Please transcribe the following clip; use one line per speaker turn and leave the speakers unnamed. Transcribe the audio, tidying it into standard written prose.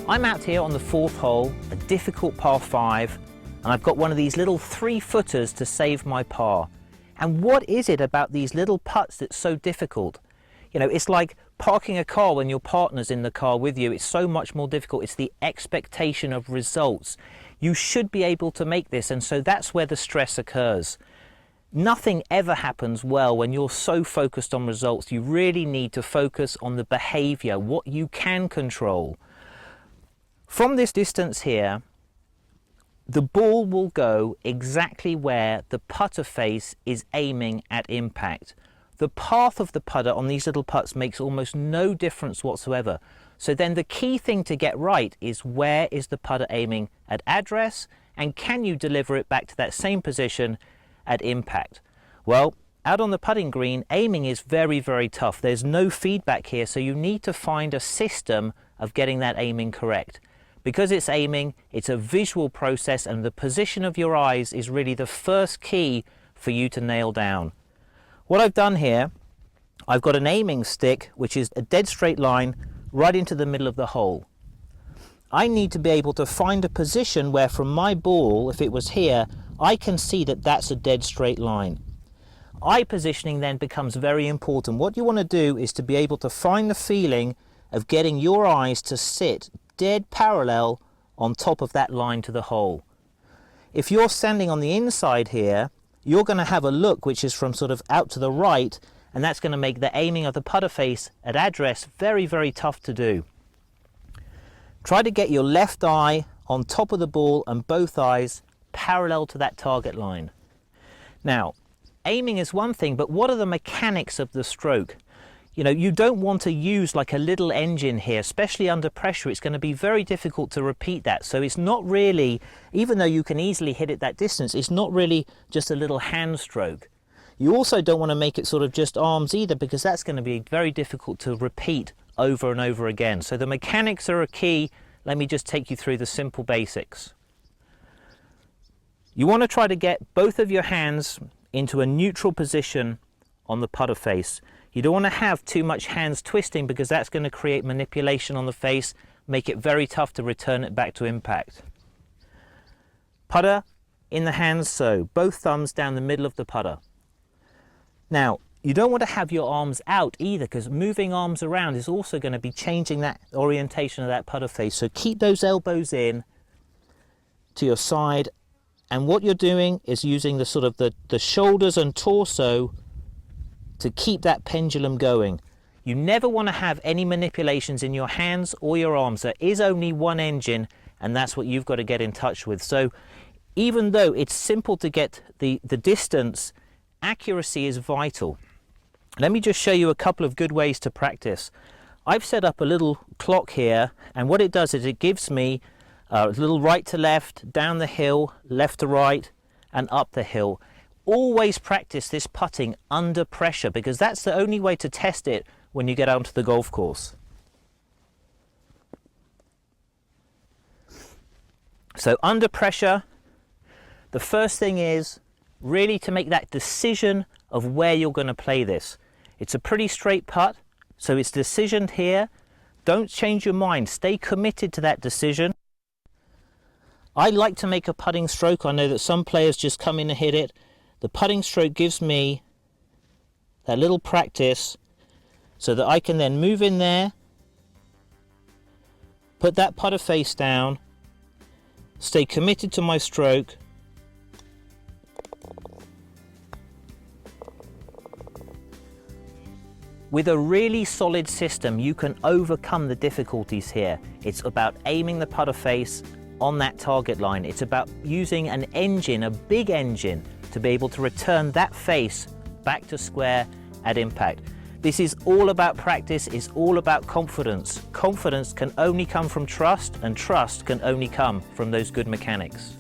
I'm out here on the 4th hole, a difficult par 5, and I've got one of these little 3-footers to save my par. And what is it about these little putts that's so difficult? You know, it's like parking a car when your partner's in the car with you. It's so much more difficult. It's the expectation of results. You should be able to make this, and so that's where the stress occurs. Nothing ever happens well when you're so focused on results. You really need to focus on the behavior, what you can control. From this distance here, the ball will go exactly where the putter face is aiming at impact. The path of the putter on these little putts makes almost no difference whatsoever. So then the key thing to get right is, where is the putter aiming at address, and can you deliver it back to that same position at impact? Well, out on the putting green, aiming is very, very tough. There's no feedback here, so you need to find a system of getting that aiming correct. Because it's aiming, it's a visual process, and the position of your eyes is really the first key for you to nail down. What I've done here, I've got an aiming stick, which is a dead straight line right into the middle of the hole. I need to be able to find a position where, from my ball, if it was here, I can see that that's a dead straight line. Eye positioning then becomes very important. What you want to do is to be able to find the feeling of getting your eyes to sit dead parallel on top of that line to the hole. If you're standing on the inside here, you're going to have a look which is from sort of out to the right, and that's going to make the aiming of the putter face at address very, very tough to do. Try to get your left eye on top of the ball and both eyes parallel to that target line. Now, aiming is one thing, but what are the mechanics of the stroke? You know, you don't want to use like a little engine here, especially under pressure. It's going to be very difficult to repeat that. So it's not really, even though you can easily hit it that distance, it's not really just a little hand stroke. You also don't want to make it sort of just arms either, because that's going to be very difficult to repeat over and over again. So the mechanics are a key. Let me just take you through the simple basics. You want to try to get both of your hands into a neutral position on the putter face. You don't want to have too much hands twisting, because that's going to create manipulation on the face, make it very tough to return it back to impact. Putter in the hands, so both thumbs down the middle of the putter. Now, you don't want to have your arms out either, because moving arms around is also going to be changing that orientation of that putter face. So keep those elbows in to your side, and what you're doing is using the sort of the shoulders and torso to keep that pendulum going. You never want to have any manipulations in your hands or your arms. There is only one engine, and that's what you've got to get in touch with. So even though it's simple to get the distance, accuracy is vital. Let me just show you a couple of good ways to practice. I've set up a little clock here, and what it does is it gives me a little right to left, down the hill, left to right, and up the hill. Always practice this putting under pressure, because that's the only way to test it when you get out onto the golf course. So under pressure, the first thing is really to make that decision of where you're going to play this. It's a pretty straight putt, so it's decisioned here. Don't change your mind. Stay committed to that decision. I like to make a putting stroke. I know that some players just come in and hit it. The putting stroke gives me that little practice so that I can then move in there, put that putter face down, stay committed to my stroke, with a really solid system. You can overcome the difficulties here. It's about aiming the putter face on that target line. It's about using an engine, a big engine, to be able to return that face back to square at impact. This is all about practice. It's all about confidence. Confidence can only come from trust, and trust can only come from those good mechanics.